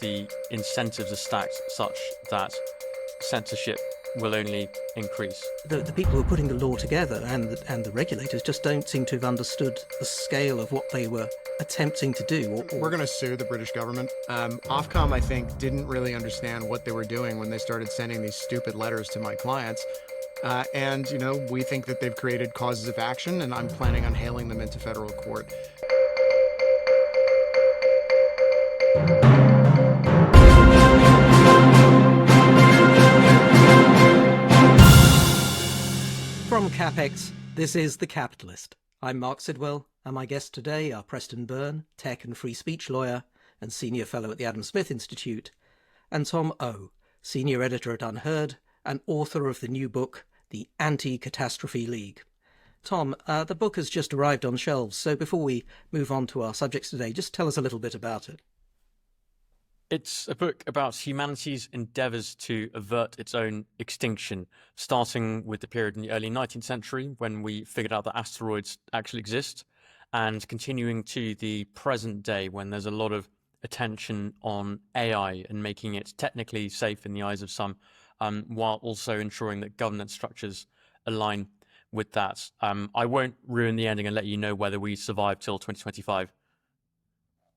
the incentives are stacked such that censorship will only increase. The people who are putting the law together and the regulators just don't seem to have understood the scale of what they were attempting to do. We're going to sue the British government. Ofcom, I think, didn't really understand what they were doing when they started sending these stupid letters to my clients. And, we think that they've created causes of action, and I'm planning on hailing them into federal court. From CapX, this is The Capitalist. I'm Marc Sidwell, and my guests today are Preston Byrne, tech and free speech lawyer and senior fellow at the Adam Smith Institute, and Tom Ough, senior editor at Unheard and author of the new book, The Anti-Catastrophe League. Tom, the book has just arrived on shelves, so before we move on to our subjects today, just tell us a little bit about it. It's a book about humanity's endeavours to avert its own extinction, starting with the period in the early 19th century when we figured out that asteroids actually exist, and continuing to the present day when there's a lot of attention on AI and making it technically safe in the eyes of some, while also ensuring that governance structures align with that. I won't ruin the ending and let you know whether we survive till 2025.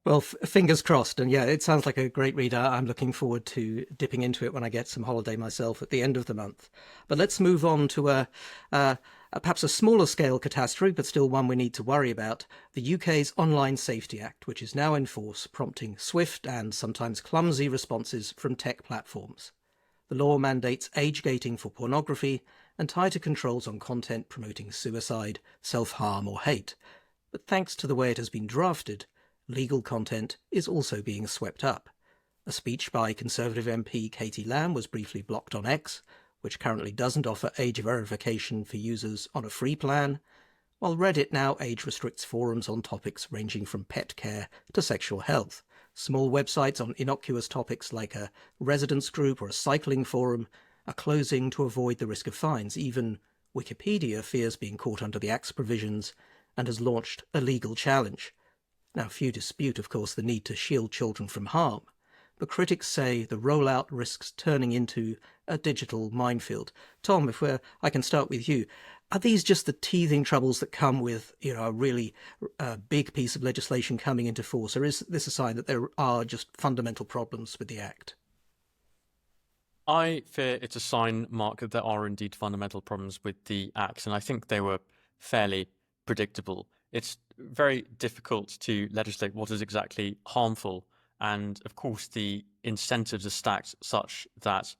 Well, fingers crossed. And yeah, it sounds like a great read. I'm looking forward to dipping into it when I get some holiday myself at the end of the month. But let's move on to perhaps a smaller scale catastrophe, but still one we need to worry about. The UK's Online Safety Act, which is now in force, prompting swift and sometimes clumsy responses from tech platforms. The law mandates age gating for pornography and tighter controls on content promoting suicide, self-harm or hate. But thanks to the way it has been drafted, legal content is also being swept up. A speech by Conservative MP Katie Lamb was briefly blocked on X, which currently doesn't offer age verification for users on a free plan, while Reddit now age restricts forums on topics ranging from pet care to sexual health. Small websites on innocuous topics like a residence group or a cycling forum are closing to avoid the risk of fines. Even Wikipedia fears being caught under the Act's provisions and has launched a legal challenge. Now, few dispute, of course, the need to shield children from harm, but critics say the rollout risks turning into a digital minefield. Tom, I can start with you. Are these just the teething troubles that come with, a really big piece of legislation coming into force, or is this a sign that there are just fundamental problems with the Act? I fear it's a sign, Mark, that there are indeed fundamental problems with the Act, and I think they were fairly predictable. It's very difficult to legislate what is exactly harmful, and of course the incentives are stacked such that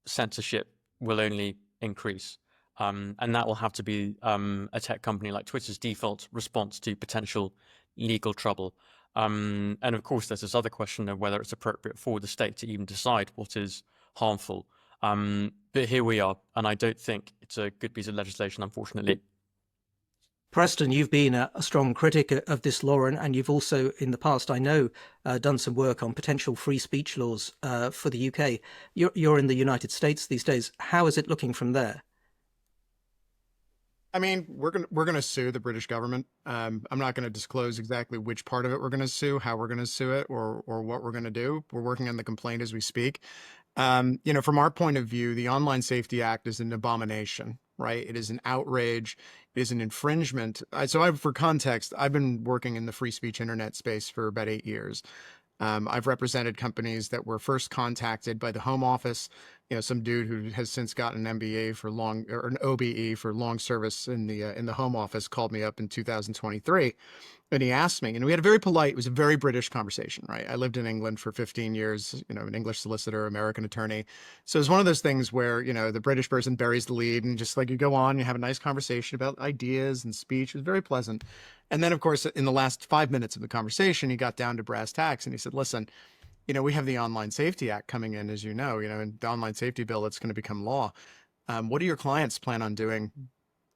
censorship will only increase, and that will have to be a tech company like Twitter's default response to potential legal trouble. And of course there's this other question of whether it's appropriate for the state to even decide what is harmful. But here we are, and I don't think it's a good piece of legislation, unfortunately. Preston, you've been a strong critic of this law, and you've also, in the past, I know, done some work on potential free speech laws for the UK. You're in the United States these days. How is it looking from there? I mean, we're gonna sue the British government. I'm not going to disclose exactly which part of it we're going to sue, how we're going to sue it, or what we're going to do. We're working on the complaint as we speak. From our point of view, the Online Safety Act is an abomination, right? It is an outrage. It is an infringement. For context, I've been working in the free speech internet space for about 8 years. I've represented companies that were first contacted by the Home Office. Some dude who has since gotten an MBA or an OBE for long service in the Home Office called me up in 2023. And he asked me, and we had it was a very British conversation, right? I lived in England for 15 years, an English solicitor, American attorney. So it's one of those things where, the British person buries the lead and just like you go on, you have a nice conversation about ideas and speech. It was very pleasant. And then, of course, in the last 5 minutes of the conversation, he got down to brass tacks and he said, listen, we have the Online Safety Act coming in, as and the Online Safety Bill, it's going to become law. What do your clients plan on doing?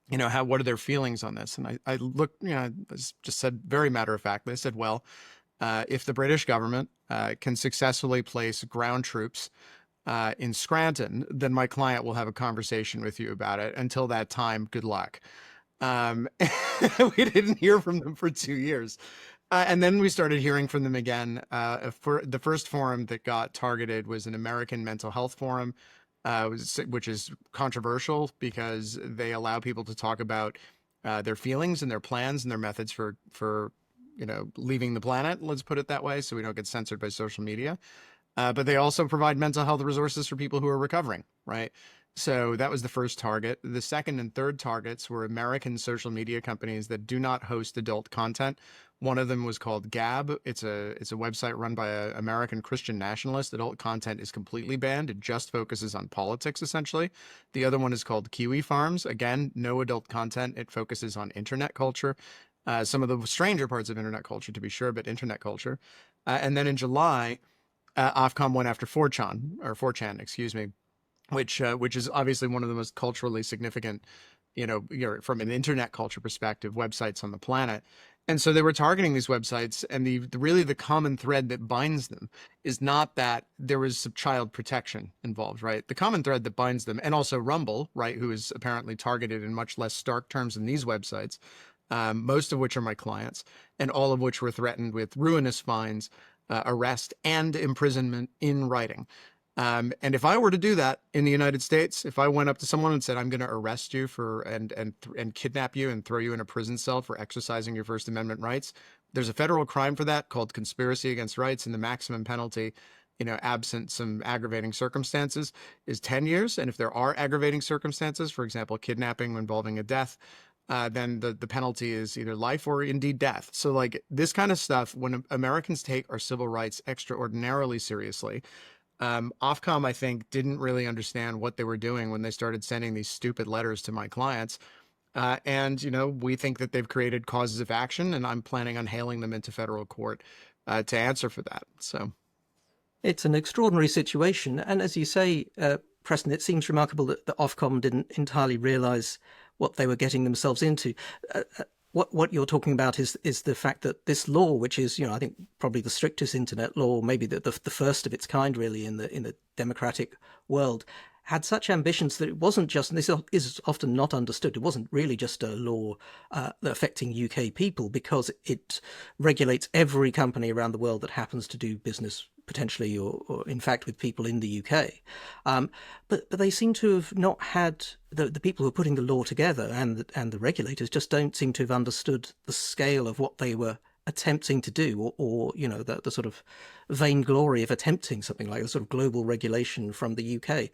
What are their feelings on this? And I looked, I just said very matter of factly, I said, well, if the British government can successfully place ground troops in Scranton, then my client will have a conversation with you about it. Until that time, good luck. We didn't hear from them for 2 years. And then we started hearing from them again. For the first forum that got targeted was an American mental health forum, which is controversial because they allow people to talk about their feelings and their plans and their methods for leaving the planet. Let's put it that way, so we don't get censored by social media. But they also provide mental health resources for people who are recovering, right? So that was the first target. The second and third targets were American social media companies that do not host adult content. One of them was called Gab. It's a website run by an American Christian nationalist. Adult content is completely banned. It just focuses on politics, essentially. The other one is called Kiwi Farms. Again, no adult content. It focuses on internet culture. Some of the stranger parts of internet culture, to be sure, but internet culture. And then in July, Ofcom went after 4chan, excuse me, which is obviously one of the most culturally significant, from an internet culture perspective, websites on the planet. And so they were targeting these websites, and the common thread that binds them is not that there was some child protection involved, right? The common thread that binds them, and also Rumble, right, who is apparently targeted in much less stark terms than these websites, most of which are my clients, and all of which were threatened with ruinous fines, arrest, and imprisonment in writing. And if I were to do that in the United States, if I went up to someone and said, I'm going to arrest you and kidnap you and throw you in a prison cell for exercising your First Amendment rights, there's a federal crime for that called conspiracy against rights, and the maximum penalty, absent some aggravating circumstances, is 10 years. And if there are aggravating circumstances, for example, kidnapping involving a death, then the penalty is either life or indeed death. So like this kind of stuff, when Americans take our civil rights extraordinarily seriously, Ofcom, I think, didn't really understand what they were doing when they started sending these stupid letters to my clients. And we think that they've created causes of action, and I'm planning on hailing them into federal court to answer for that. So it's an extraordinary situation. And as you say, Preston, it seems remarkable that the Ofcom didn't entirely realize what they were getting themselves into. What you're talking about is the fact that this law, which is, I think probably the strictest internet law, maybe the first of its kind really in the democratic world, had such ambitions that it wasn't just, and this is often not understood, it wasn't really just a law affecting UK people, because it regulates every company around the world that happens to do business potentially or in fact with people in the UK. But they seem to have not had, the people who are putting the law together and the regulators just don't seem to have understood the scale of what they were attempting to do, or the sort of vainglory of attempting something like a sort of global regulation from the UK.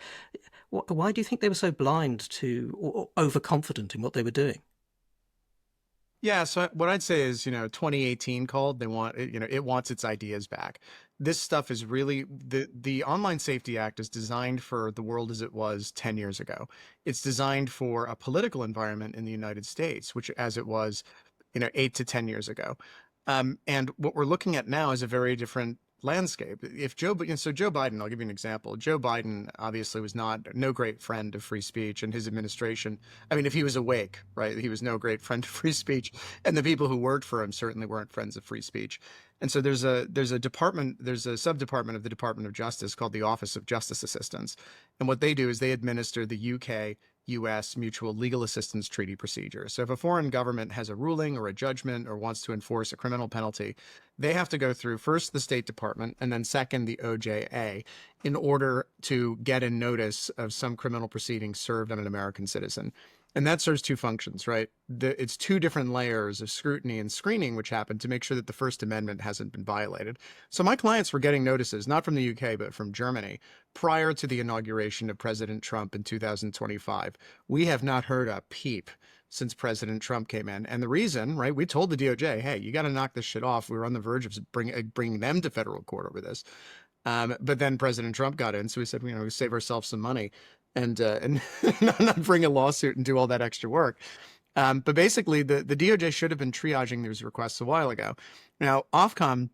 Why do you think they were so blind to or overconfident in what they were doing? yeah, so what I'd say is, 2018 called, they want, it wants its ideas back. This stuff is really, the Online Safety Act is designed for the world as it was 10 years ago. It's designed for a political environment in the United States, which as it was, 8 to 10 years ago. And what we're looking at now is a very different landscape. If Joe Biden, I'll give you an example. Joe Biden obviously was no great friend of free speech, and his administration, I mean, if he was awake, right, he was no great friend of free speech, and the people who worked for him certainly weren't friends of free speech. And so there's a sub-department of the Department of Justice called the Office of Justice Assistance. And what they do is they administer the UK U.S. Mutual Legal Assistance Treaty procedure. So if a foreign government has a ruling or a judgment or wants to enforce a criminal penalty, they have to go through first the State Department and then second the OJA in order to get a notice of some criminal proceeding served on an American citizen. And that serves two functions, right? It's two different layers of scrutiny and screening which happen to make sure that the First Amendment hasn't been violated. So my clients were getting notices, not from the UK, but from Germany, prior to the inauguration of President Trump in 2025. We have not heard a peep since President Trump came in. And the reason, right, we told the DOJ, hey, you got to knock this shit off. We were on the verge of bringing them to federal court over this. But then President Trump got in, so we said, we save ourselves some money and not bring a lawsuit and do all that extra work. But basically, the DOJ should have been triaging these requests a while ago. Now, Ofcom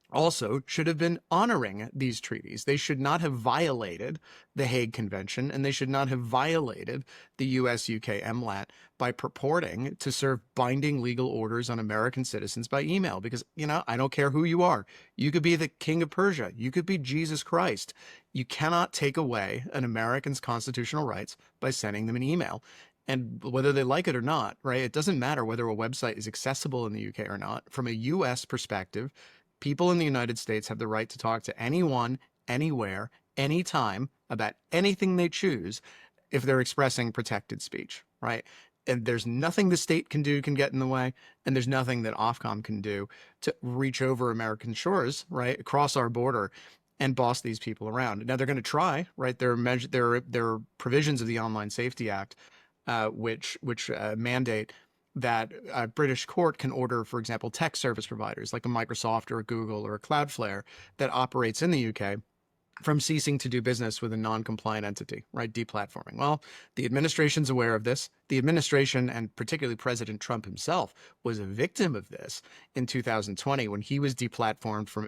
also should have been honoring these treaties. They should not have violated the Hague Convention, and they should not have violated the US-UK MLAT by purporting to serve binding legal orders on American citizens by email. Because, I don't care who you are. You could be the king of Persia. You could be Jesus Christ. You cannot take away an American's constitutional rights by sending them an email. And whether they like it or not, right? It doesn't matter whether a website is accessible in the UK or not. From a US perspective, people in the United States have the right to talk to anyone, anywhere, anytime about anything they choose if they're expressing protected speech, right? And there's nothing the state can do can get in the way, and there's nothing that Ofcom can do to reach over American shores, right, across our border and boss these people around. Now they're going to try, right? There are provisions of the Online Safety Act which mandate that a British court can order, for example, tech service providers like a Microsoft or a Google or a Cloudflare that operates in the UK from ceasing to do business with a non-compliant entity, right? Deplatforming. Well, the administration's aware of this. The administration, and particularly President Trump himself, was a victim of this in 2020 when he was deplatformed from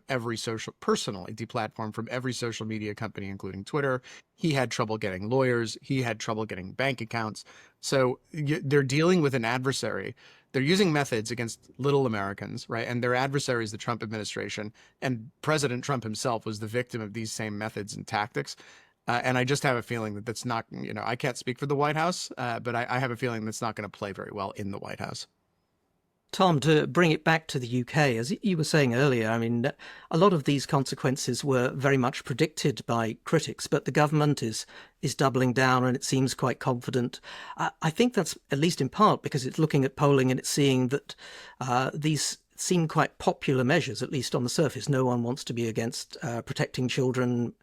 personally deplatformed from every social media company, including Twitter. He had trouble getting lawyers. He had trouble getting bank accounts. So they're dealing with an adversary. They're using methods against little Americans, right? And their adversary is the Trump administration. And President Trump himself was the victim of these same methods and tactics. And I just have a feeling that that's not, I can't speak for the White House, but I have a feeling that's not going to play very well in the White House. Tom, to bring it back to the UK, as you were saying earlier, I mean, a lot of these consequences were very much predicted by critics, but the government is doubling down and it seems quite confident. I think that's at least in part because it's looking at polling and it's seeing that these seem quite popular measures, at least on the surface. No one wants to be against protecting children.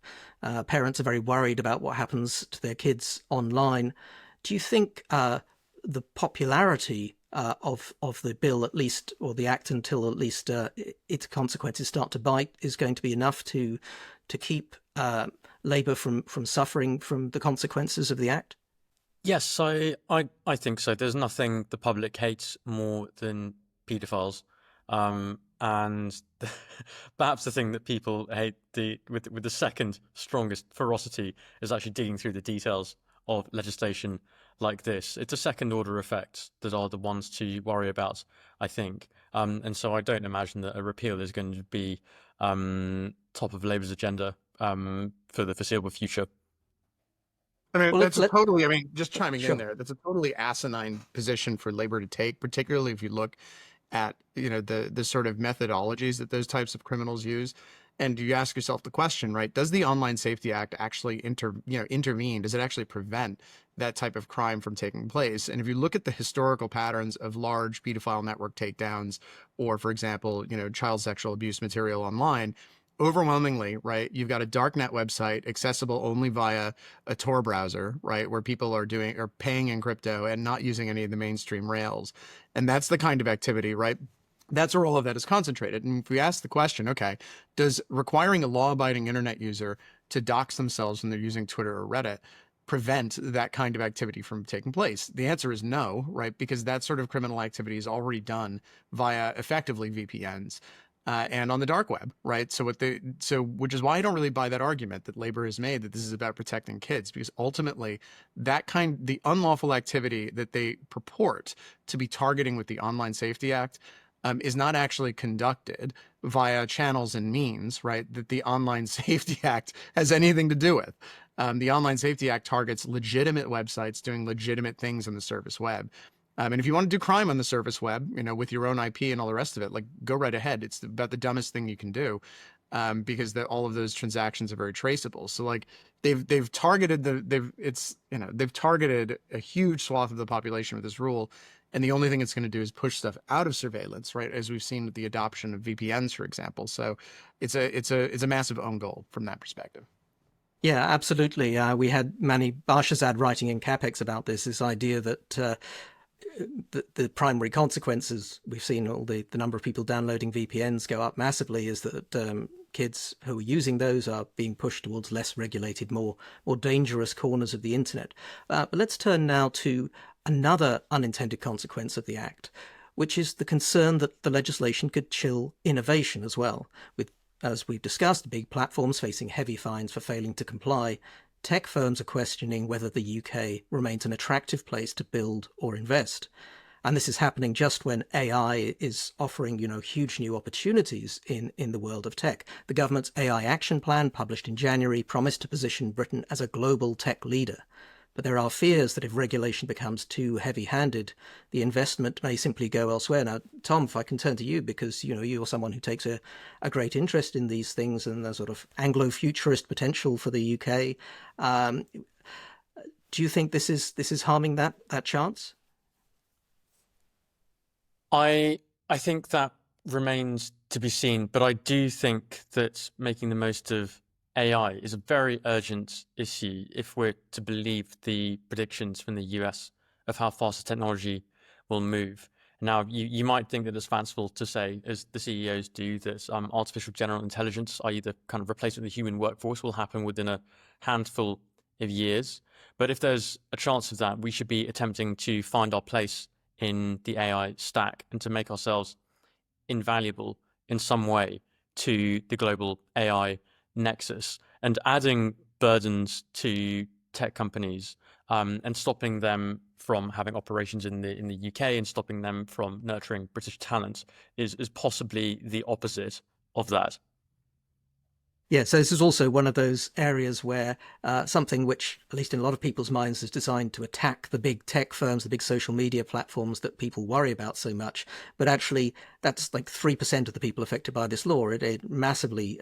Parents are very worried about what happens to their kids online. Do you think the popularity of the bill, at least, or the act, until at least its consequences start to bite, is going to be enough to keep Labour from suffering from the consequences of the act? Yes, I think so. There's nothing the public hates more than paedophiles, and perhaps the thing that people hate with the second strongest ferocity is actually digging through the details of legislation like this. It's a second order effects that are the ones to worry about, I think. And so I don't imagine that a repeal is going to be top of Labour's agenda for the foreseeable future. I mean, Well, just chiming Sure. in there, that's a totally asinine position for Labor to take, particularly if you look at, the sort of methodologies that those types of criminals use. And you ask yourself the question, right? Does the Online Safety Act actually intervene? Does it actually prevent that type of crime from taking place? And if you look at the historical patterns of large pedophile network takedowns, or for example, child sexual abuse material online, overwhelmingly, right, you've got a darknet website accessible only via a Tor browser, right, where people are paying in crypto and not using any of the mainstream rails. And that's the kind of activity, right? That's where all of that is concentrated. And if we ask the question, okay, does requiring a law-abiding internet user to dox themselves when they're using Twitter or Reddit prevent that kind of activity from taking place? The answer is no, right? Because that sort of criminal activity is already done via effectively VPNs. And on the dark web, right? Which is why I don't really buy that argument that Labor has made that this is about protecting kids, because ultimately the unlawful activity that they purport to be targeting with the Online Safety Act is not actually conducted via channels and means, right, that the Online Safety Act has anything to do with. The Online Safety Act targets legitimate websites doing legitimate things on the surface web. And if you want to do crime on the surface web, with your own IP and all the rest of it, like, go right ahead. It's about the dumbest thing you can do, because all of those transactions are very traceable. So like they've targeted they've targeted a huge swath of the population with this rule. And the only thing it's going to do is push stuff out of surveillance, right? As we've seen with the adoption of VPNs, for example. So it's a massive own goal from that perspective. Yeah, absolutely. We had Manny Barshazad writing in CapX about this idea that the primary consequences, we've seen all the number of people downloading VPNs go up massively, is that kids who are using those are being pushed towards less regulated, more dangerous corners of the internet. But let's turn now to another unintended consequence of the Act, which is the concern that the legislation could chill innovation as well. With, as we've discussed, big platforms facing heavy fines for failing to comply, tech firms are questioning whether the UK remains an attractive place to build or invest. And this is happening just when AI is offering, huge new opportunities in the world of tech. The government's AI action plan, published in January, promised to position Britain as a global tech leader. But there are fears that if regulation becomes too heavy-handed, the investment may simply go elsewhere. Now, Tom, if I can turn to you, because you're someone who takes a great interest in these things and the sort of Anglo-futurist potential for the UK. Do you think this is harming that chance? I think that remains to be seen, but I do think that making the most of AI is a very urgent issue if we're to believe the predictions from the US of how fast the technology will move. Now, you might think that it's fanciful to say, as the CEOs do, that artificial general intelligence, i.e. the kind of replacement of the human workforce, will happen within a handful of years. But if there's a chance of that, we should be attempting to find our place in the AI stack and to make ourselves invaluable in some way to the global AI nexus, and adding burdens to tech companies and stopping them from having operations in the UK and stopping them from nurturing British talent is possibly the opposite of that. Yeah, so this is also one of those areas where something which, at least in a lot of people's minds, is designed to attack the big tech firms, the big social media platforms that people worry about so much. But actually, that's like 3% of the people affected by this law. It massively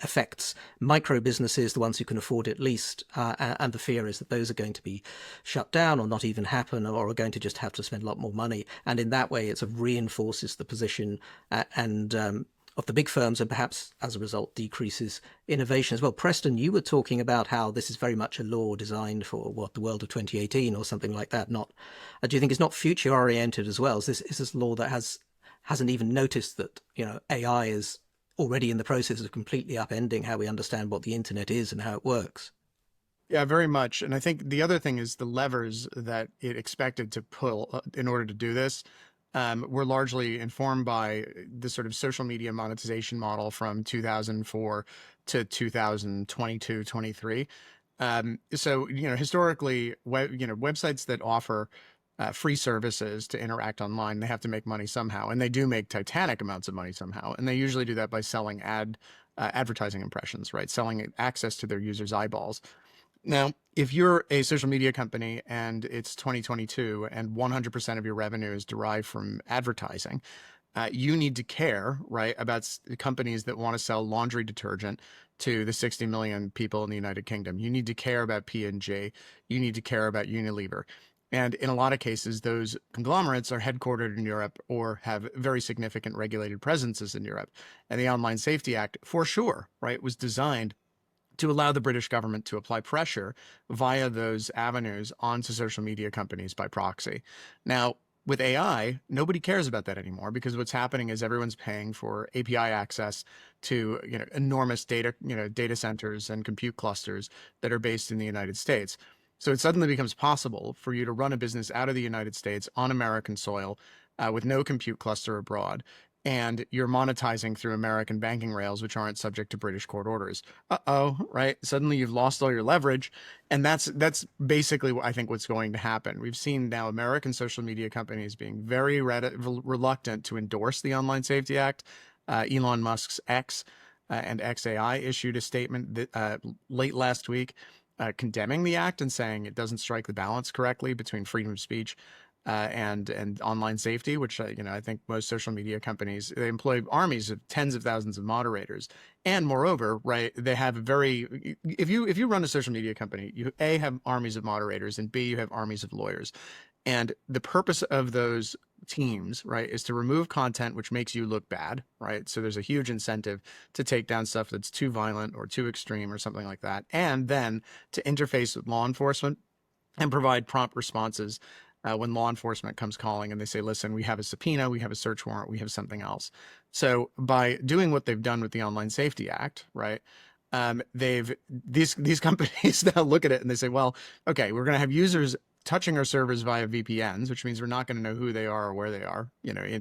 affects micro businesses, the ones who can afford it least. And the fear is that those are going to be shut down or not even happen, or are going to just have to spend a lot more money. And in that way, it sort of reinforces the position of the big firms, and perhaps as a result decreases innovation as well. Preston, you were talking about how this is very much a law designed for the world of 2018 or something like that. Not, do you think it's not future oriented as well? Is this law that hasn't even noticed that AI is already in the process of completely upending how we understand what the internet is and how it works? Yeah, very much. And I think the other thing is the levers that it expected to pull in order to do this were largely informed by the sort of social media monetization model from 2004 to 2022, 23. So, historically, websites that offer free services to interact online, they have to make money somehow, and they do make titanic amounts of money somehow. And they usually do that by selling advertising impressions, right? Selling access to their users' eyeballs. Now, if you're a social media company and it's 2022 and 100% of your revenue is derived from advertising, you need to care, right, about companies that want to sell laundry detergent to the 60 million people in the United Kingdom. You need to care about P&G. You need to care about Unilever. And in a lot of cases, those conglomerates are headquartered in Europe or have very significant regulated presences in Europe. And the Online Safety Act, for sure, right, was designed to allow the British government to apply pressure via those avenues onto social media companies by proxy. Now, with AI, nobody cares about that anymore, because what's happening is everyone's paying for API access to enormous data centers and compute clusters that are based in the United States. So it suddenly becomes possible for you to run a business out of the United States on American soil with no compute cluster abroad. And you're monetizing through American banking rails, which aren't subject to British court orders. Right? Suddenly you've lost all your leverage. And that's basically what I think what's going to happen. We've seen now American social media companies being very reluctant to endorse the Online Safety Act. Elon Musk's X and XAI issued a statement late last week condemning the act and saying it doesn't strike the balance correctly between freedom of speech and online safety, which I think most social media companies, they employ armies of tens of thousands of moderators, and moreover, right, they have if you run a social media company, you A, have armies of moderators, and B, you have armies of lawyers. And the purpose of those teams, right, is to remove content which makes you look bad, right? So there's a huge incentive to take down stuff that's too violent or too extreme or something like that, and then to interface with law enforcement and provide prompt responses when law enforcement comes calling and they say, listen, we have a subpoena, we have a search warrant, we have something else. So by doing what they've done with the Online Safety Act, right, these companies now look at it and they say, well, okay, we're going to have users touching our servers via VPNs, which means we're not going to know who they are or where they are,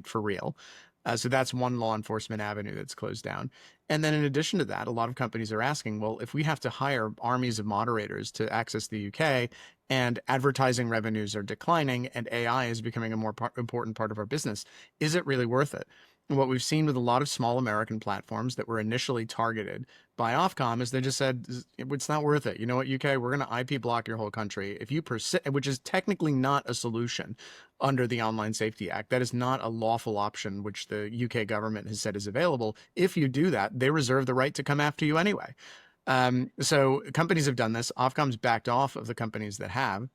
for real. So that's one law enforcement avenue that's closed down. And then in addition to that, a lot of companies are asking, well, if we have to hire armies of moderators to access the UK and advertising revenues are declining and AI is becoming a more important part of our business, is it really worth it? what we've seen with a lot of small American platforms that were initially targeted by Ofcom is they just said, it's not worth it. You know what, UK, we're going to IP block your whole country. If you persist, which is technically not a solution under the Online Safety Act, that is not a lawful option, which the UK government has said is available. If you do that, they reserve the right to come after you anyway. So companies have done this. Ofcom's backed off of the companies that have.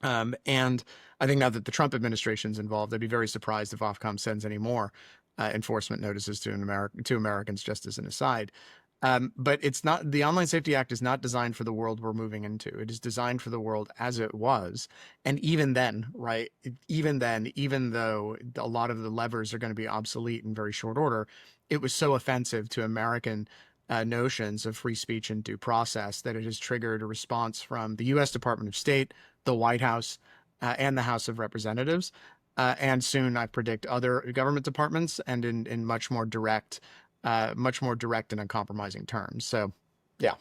And I think now that the Trump administration's involved, I'd be very surprised if Ofcom sends any more enforcement notices to Americans, just as an aside. But it's not, the Online Safety Act is not designed for the world we're moving into. It is designed for the world as it was. And even then, right, even then, even though a lot of the levers are going to be obsolete in very short order, it was so offensive to American notions of free speech and due process that it has triggered a response from the U.S. Department of State, the White House, and the House of Representatives. And soon, I predict, other government departments, and in much more direct and uncompromising terms. So, yeah.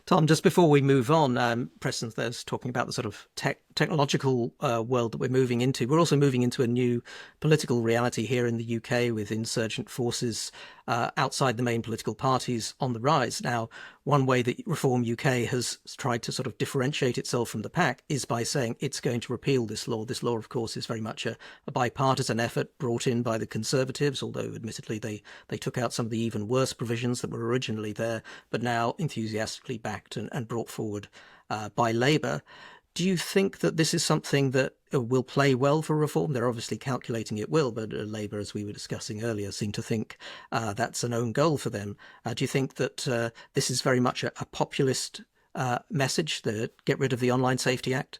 Tom, just before we move on, Preston, there's talking about the sort of technological world that we're moving into. We're also moving into a new political reality here in the UK with insurgent forces outside the main political parties on the rise. Now, one way that Reform UK has tried to sort of differentiate itself from the pack is by saying it's going to repeal this law. This law, of course, is very much a bipartisan effort brought in by the Conservatives, although admittedly they took out some of the even worse provisions that were originally there, but now enthusiastically backed and brought forward by Labour. Do you think that this is something that will play well for Reform? They're obviously calculating it will, but Labour, as we were discussing earlier, seem to think that's an own goal for them. Do you think that this is very much a populist message, that get rid of the Online Safety Act?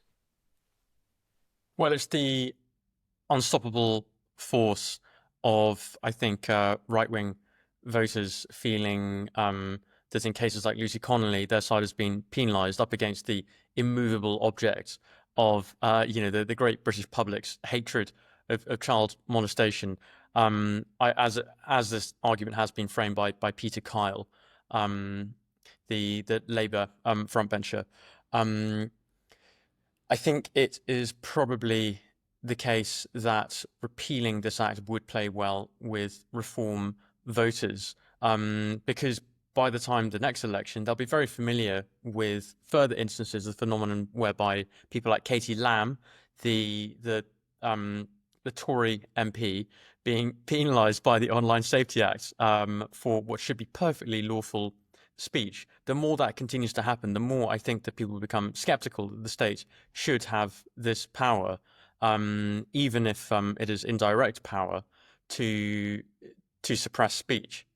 Well, it's the unstoppable force of, I think, right-wing voters feeling that in cases like Lucy Connolly, their side has been penalised up against the immovable object of, the great British public's hatred of child molestation. As this argument has been framed by Peter Kyle, the Labour frontbencher, I think it is probably the case that repealing this act would play well with Reform voters, because by the time the next election, they'll be very familiar with further instances of the phenomenon whereby people like Katie Lamb, the Tory MP, being penalised by the Online Safety Act for what should be perfectly lawful speech. The more that continues to happen, the more I think that people become sceptical that the state should have this power, even if it is indirect power, to suppress speech.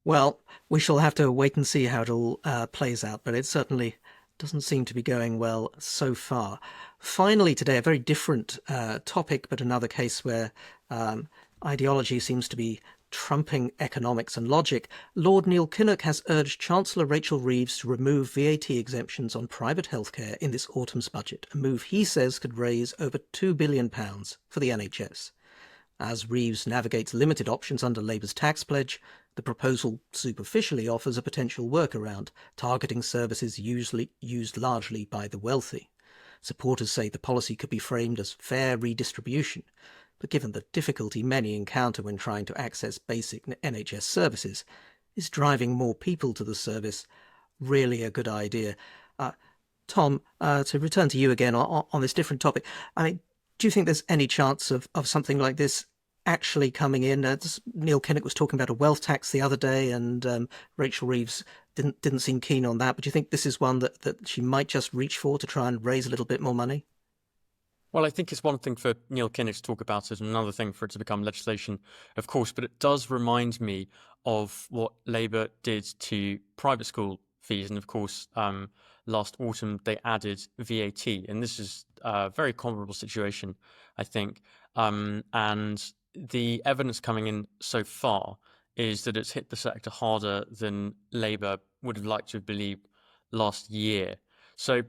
Well, we shall have to wait and see how it all plays out, but it certainly doesn't seem to be going well so far. Finally today, a very different topic, but another case where ideology seems to be trumping economics and logic. Lord Neil Kinnock has urged Chancellor Rachel Reeves to remove VAT exemptions on private healthcare in this autumn's budget, a move he says could raise over £2 billion for the NHS. As Reeves navigates limited options under Labour's tax pledge, the proposal superficially offers a potential workaround, targeting services usually used largely by the wealthy. Supporters say the policy could be framed as fair redistribution, but given the difficulty many encounter when trying to access basic NHS services, is driving more people to the service really a good idea? Tom, to return to you again on this different topic, I mean, do you think there's any chance of something like this actually coming in? Neil Kinnock was talking about a wealth tax the other day, and Rachel Reeves didn't seem keen on that. But do you think this is one that she might just reach for to try and raise a little bit more money? Well, I think it's one thing for Neil Kinnock to talk about it and another thing for it to become legislation, of course, but it does remind me of what Labour did to private school fees. And of course, last autumn, they added VAT. And this is a very comparable situation, I think. And the evidence coming in so far is that it's hit the sector harder than Labour would have liked to have believed last year. So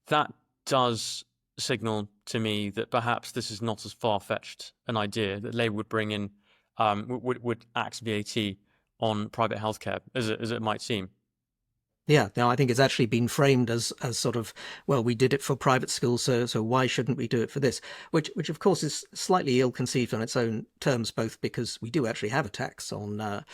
that does signal to me that perhaps this is not as far-fetched an idea, that Labour would bring in, would axe VAT on private healthcare as it might seem. Yeah, no, I think it's actually been framed as sort of, well, we did it for private schools, so why shouldn't we do it for this? Which of course is slightly ill-conceived on its own terms, both because we do actually have a tax on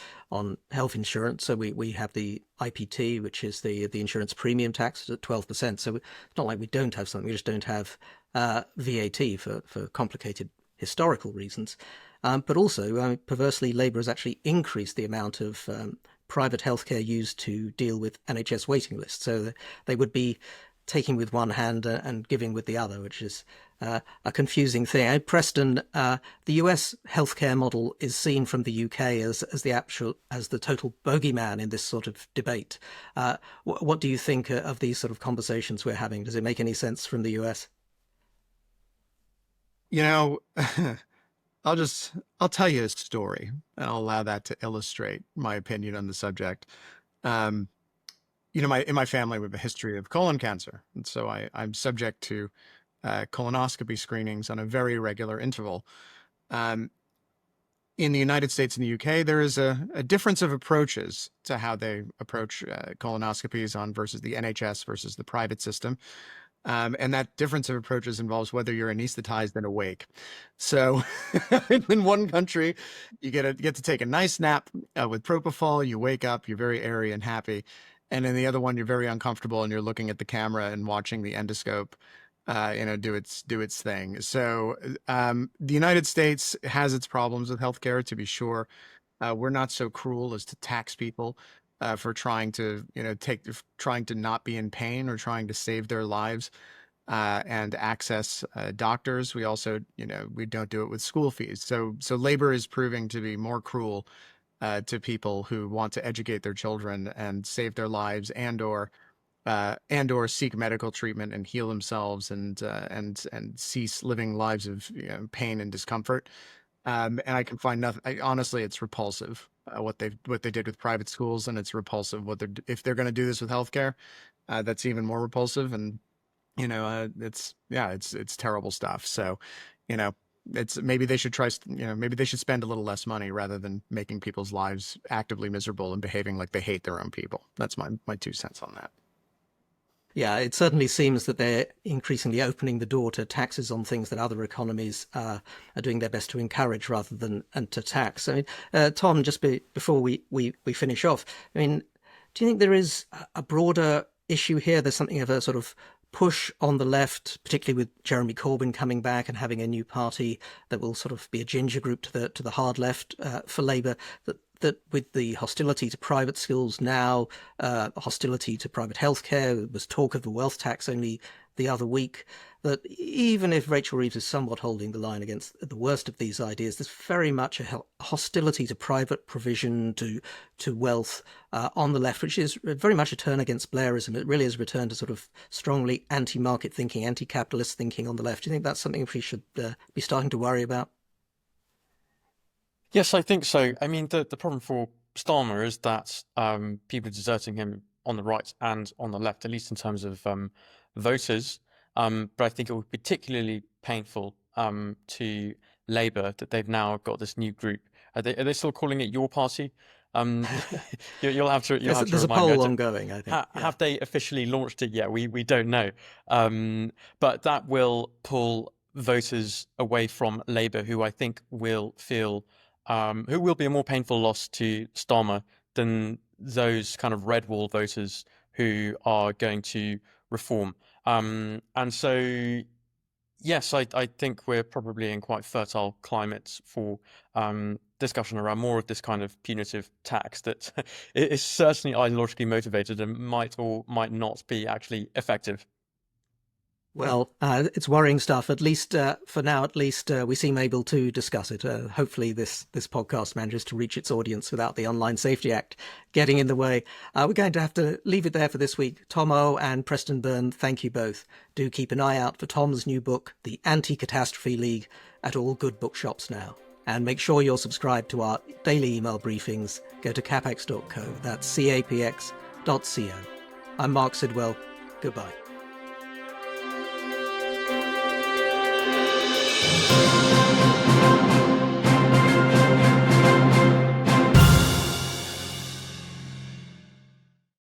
health insurance. So we have the IPT, which is the insurance premium tax at 12%. So it's not like we don't have something; we just don't have VAT for complicated historical reasons. But also, perversely, Labour has actually increased the amount of private healthcare used to deal with NHS waiting lists. So they would be taking with one hand and giving with the other, which is a confusing thing. Preston, the US healthcare model is seen from the UK as the total bogeyman in this sort of debate. What do you think of these sort of conversations we're having? Does it make any sense from the US? You know, I'll tell you a story, and I'll allow that to illustrate my opinion on the subject. Um, in my family, we have a history of colon cancer, and so I'm subject to colonoscopy screenings on a very regular interval. Um, in the United States and the UK, there is a difference of approaches to how they approach colonoscopies on versus the NHS versus the private system. And that difference of approaches involves whether you're anesthetized and awake. So in one country, you get to take a nice nap with propofol. You wake up, you're very airy and happy. And in the other one, you're very uncomfortable and you're looking at the camera and watching the endoscope, do its thing. So the United States has its problems with healthcare, to be sure. We're not so cruel as to tax people for trying to, trying to not be in pain or trying to save their lives and access doctors. We also, we don't do it with school fees. So labor is proving to be more cruel to people who want to educate their children and save their lives and/or seek medical treatment and heal themselves and cease living lives of pain and discomfort. And I can find nothing. Honestly, it's repulsive what they did with private schools, and it's repulsive if they're going to do this with healthcare. That's even more repulsive, and it's terrible stuff. So, it's maybe they should maybe they should spend a little less money rather than making people's lives actively miserable and behaving like they hate their own people. That's my 2 cents on that. Yeah, it certainly seems that they're increasingly opening the door to taxes on things that other economies are doing their best to encourage rather than and to tax. I mean, Tom, just before we finish off, I mean, do you think there is a broader issue here? There's something of a sort of push on the left, particularly with Jeremy Corbyn coming back and having a new party that will sort of be a ginger group to the hard left for Labour, that with the hostility to private schools now, hostility to private healthcare, there was talk of the wealth tax only the other week, that even if Rachel Reeves is somewhat holding the line against the worst of these ideas, there's very much a hostility to private provision, to wealth on the left, which is very much a turn against Blairism. It really is a return to sort of strongly anti-market thinking, anti-capitalist thinking on the left. Do you think that's something we should be starting to worry about? Yes, I think so. I mean, the problem for Starmer is that people are deserting him on the right and on the left, at least in terms of voters. But I think it would be particularly painful to Labour that they've now got this new group. Are they still calling it Your Party? You'll have to There's a remind me. poll ongoing, I think. Have they officially launched it yet? We don't know. But that will pull voters away from Labour, who I think will feel who will be a more painful loss to Starmer than those kind of red wall voters who are going to reform. And so, yes, I think we're probably in quite fertile climates for discussion around more of this kind of punitive tax that is certainly ideologically motivated and might or might not be actually effective. Well, it's worrying stuff. At least for now, we seem able to discuss it. Hopefully, this podcast manages to reach its audience without the Online Safety Act getting in the way. We're going to have to leave it there for this week. Tom Ough and Preston Byrne, thank you both. Do keep an eye out for Tom's new book, The Anti-Catastrophe League, at all good bookshops now. And make sure you're subscribed to our daily email briefings. Go to capx.co. That's capx.co. I'm Marc Sidwell. Goodbye.